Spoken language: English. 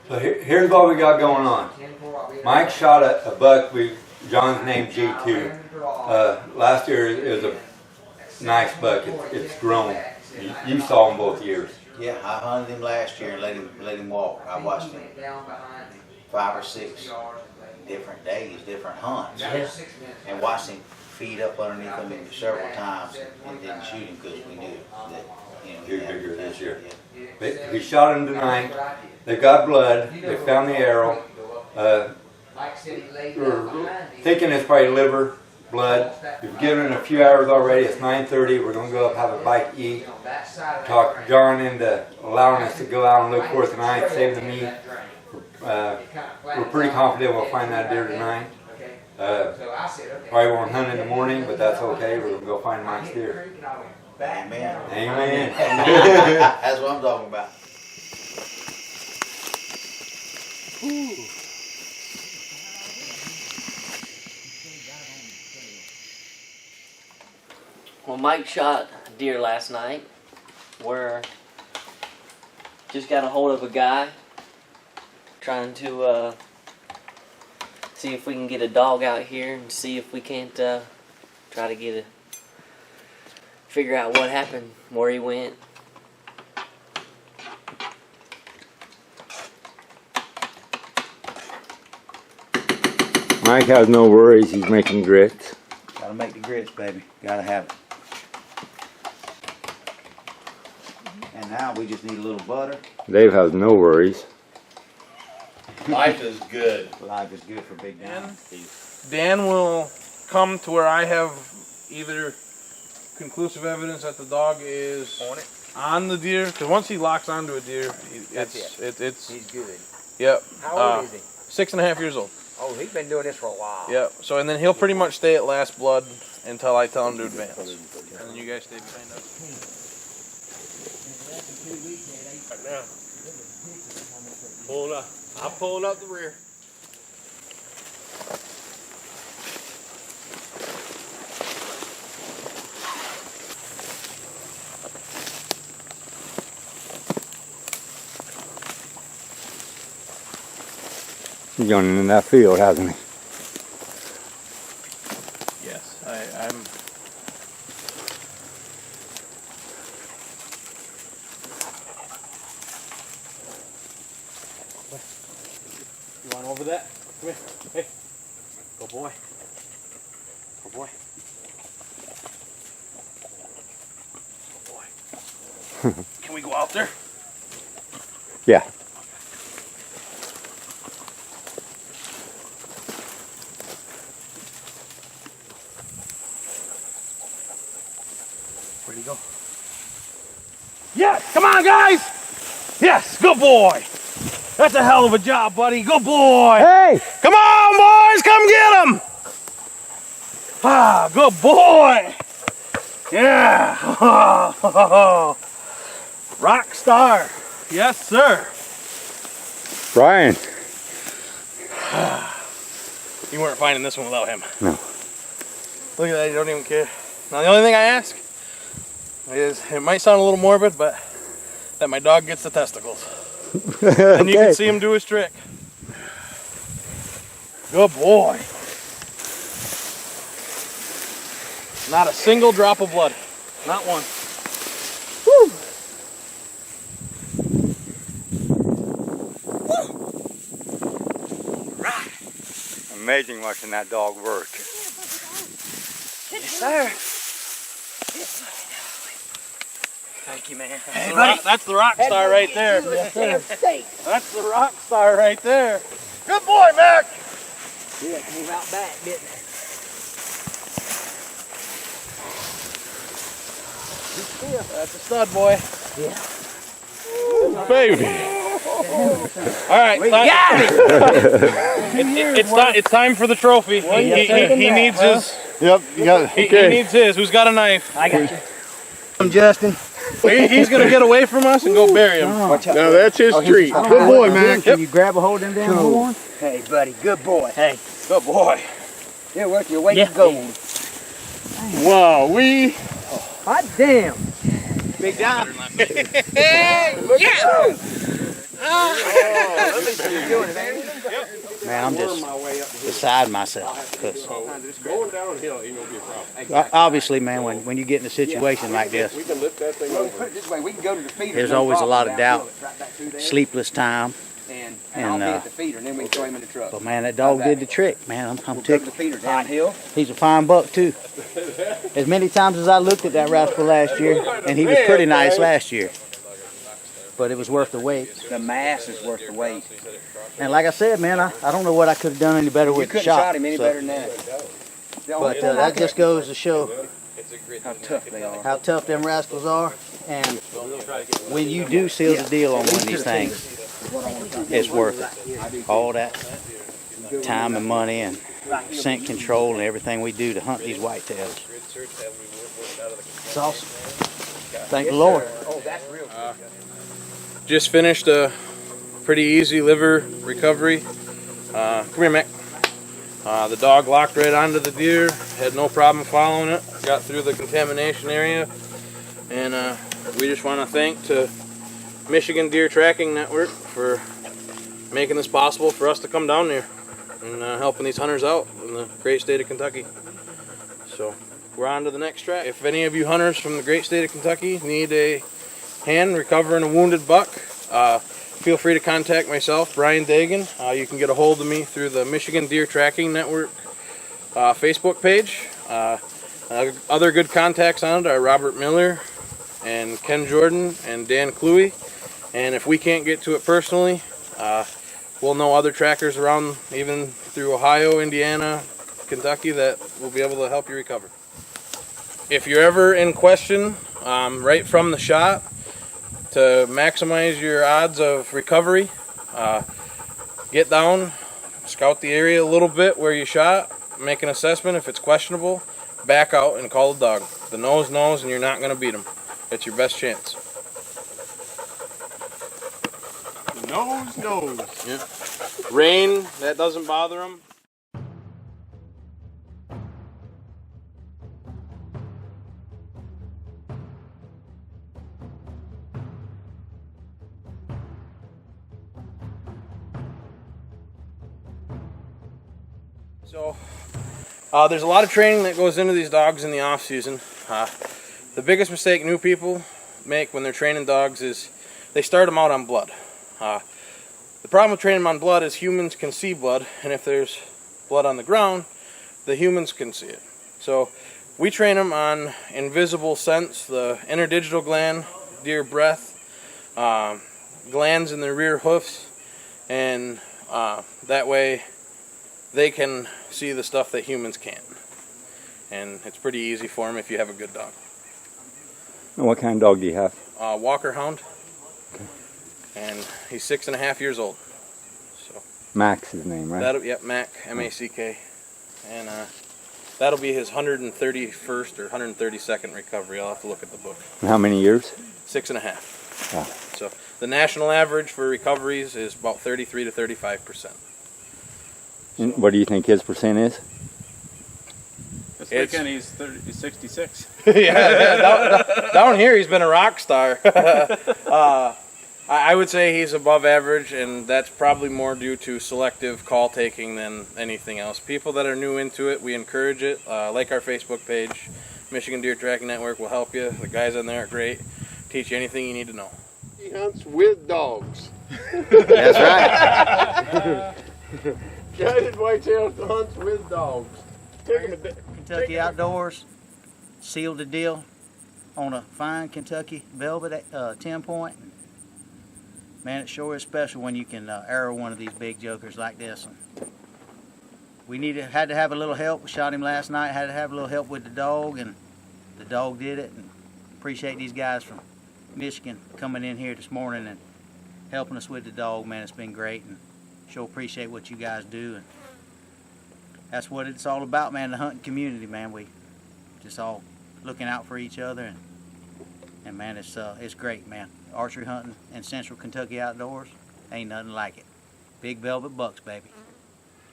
So here's what we got going on. Mike shot a buck. John's named G2. Last year it was a nice buck. It's grown. You saw him both years. Yeah, I hunted him last year and let him walk. I watched him 5 or 6 different days, different hunts, and watched him feed up underneath them several times and didn't shoot him because we knew that He's bigger this year. He shot him tonight. They got blood. They found the arrow. We're thinking it's probably liver blood. We've given it a few hours already. It's 9:30. We're going to go up, have a bite, eat. Talk John into allowing us to go out and look for it tonight, save the meat. We're pretty confident we'll find that deer tonight. Probably won't hunt in the morning, but that's okay. We're going to go find Mike's deer. Amen. Amen. That's what I'm talking about. Well, Mike shot deer last night. We're just got a hold of a guy trying to see if we can get a dog out here and see if we can't try to figure out what happened, where he went. Mike has no worries. He's making grits. Gotta make the grits, baby. Gotta have it. And now we just need a little butter. Dave has no worries. Life is good. Life is good for Big Dan. Dan will come to where I have either conclusive evidence that the dog is on the deer, because once he locks onto a deer, it's he's good. Yep. How old is he? 6.5 years old. Oh, he's been doing this for a while. Yep. So and then he'll pretty much stay at last blood until I tell him to advance. And then you guys stay behind us. Right now. Pulling up. I'm pulling up the rear. He's going in that field, hasn't he? Yes, I'm. You want over that? Come here. Hey. Go boy. Go boy. Go boy. Can we go out there? Yeah. Where'd he go? Yes! Come on, guys! Yes! Good boy! That's a hell of a job, buddy. Good boy! Hey! Come on, boys! Come get him! Ah, good boy! Yeah! Rock star! Yes, sir! Brian. You weren't finding this one without him. No. Look at that, you don't even care. Now, the only thing I ask is, it might sound a little morbid, but that my dog gets the testicles. Okay. And you can see him do his trick. Good boy. Not a single drop of blood. Not one. Woo. Right. Amazing watching that dog work. Yes, sir. Thank you, man. Hey, buddy. That's the rock star right there. Yes, sir. That's the rock star right there. Good boy, Mack. Yeah, came out back, didn't it? That's a stud, boy. Yeah. Ooh, baby. All right. We got it. It's time for the trophy. He needs his. Yep, you got it. He needs his. Who's got a knife? I got you. I'm Justin. He's going to get away from us and go bury him. Now that's his treat. Good boy, man. Can you grab a hold of them damn horn? Hey, buddy, good boy. Hey. Good boy. You're worth your weight in gold. Wow, we. Hot damn. Big John. Yeah! Oh, Man, I'm just beside myself. 'Cause Going downhill ain't gonna be a problem. obviously, man, when you get in a situation like this, We can lift that thing Well, put over. it this way, we can go to the feeder. there's no always a lot problem, of down doubt, hill, right back through there, sleepless time. and and, I'll be uh, at the feeder, and then we can throw him in the truck. But man, that dog did the trick, man. I'm We'll go to tickled. the feeder downhill. He's a fine buck too. As many times as I looked at that rascal last year, and he was pretty nice last year. But it was worth the wait. The mass is worth the wait. And like I said, man, I don't know what I could have done any better You with the couldn't shot. shot him any so- better than that. The only But thing I that can- just goes to show how tough they are. how tough them rascals are. And when you do seal the deal on one of these things, it's worth it. All that time and money and scent control and everything we do to hunt these whitetails. It's awesome. Thank the Lord. Oh, that's real. Just finished a pretty easy liver recovery. Come here, Mack. The dog locked right onto the deer, had no problem following it, got through the contamination area, and we just want to thank to Michigan Deer Tracking Network for making this possible for us to come down there and helping these hunters out in the great state of Kentucky. So we're on to the next track. If any of you hunters from the great state of Kentucky need a hand recovering a wounded buck, feel free to contact myself, Brian Dagen. You can get a hold of me through the Michigan Deer Tracking Network Facebook page. Other good contacts on it are Robert Miller and Ken Jordan and Dan Cluey. And if we can't get to it personally, we'll know other trackers around, even through Ohio, Indiana, Kentucky, that will be able to help you recover. If you're ever in question right from the shot, to maximize your odds of recovery, get down, scout the area a little bit where you shot, make an assessment. If it's questionable, back out and call the dog. The nose knows, and you're not going to beat him. It's your best chance. Nose. Yeah. Rain, that doesn't bother him. So, there's a lot of training that goes into these dogs in the off season. The biggest mistake new people make when they're training dogs is they start them out on blood. The problem with training them on blood is humans can see blood, and if there's blood on the ground, the humans can see it. So we train them on invisible scents, the interdigital gland, deer breath, glands in their rear hoofs, and that way they can see the stuff that humans can't. And it's pretty easy for them if you have a good dog. And what kind of dog do you have? Walker Hound. Okay. And he's 6.5 years old. So Mack's his name, right? Yep, Mack, M-A-C-K. And that'll be his 131st or 132nd recovery. I'll have to look at the book. And how many years? 6.5. Wow. So the national average for recoveries is about 33 to 35%. And what do you think his percent is? This It's- weekend he's 66. down here he's been a rock star. I would say he's above average, and that's probably more due to selective call taking than anything else. People that are new into it, we encourage it. Like our Facebook page, Michigan Deer Tracking Network will help you. The guys on there are great. Teach you anything you need to know. He hunts with dogs. That's right. Guided whitetail hunts with dogs. Take him a Kentucky Outdoors sealed the deal on a fine Kentucky velvet 10-point. Man, it sure is special when you can arrow one of these big jokers like this one. We had to have a little help. We shot him last night. Had to have a little help with the dog, and the dog did it. And appreciate these guys from Michigan coming in here this morning and helping us with the dog. Man, it's been great, and sure appreciate what you guys do. And that's what it's all about, man. The hunting community, man. We just all looking out for each other, and man, it's great, man. Archery hunting in Central Kentucky Outdoors ain't nothing like it. Big velvet bucks, baby.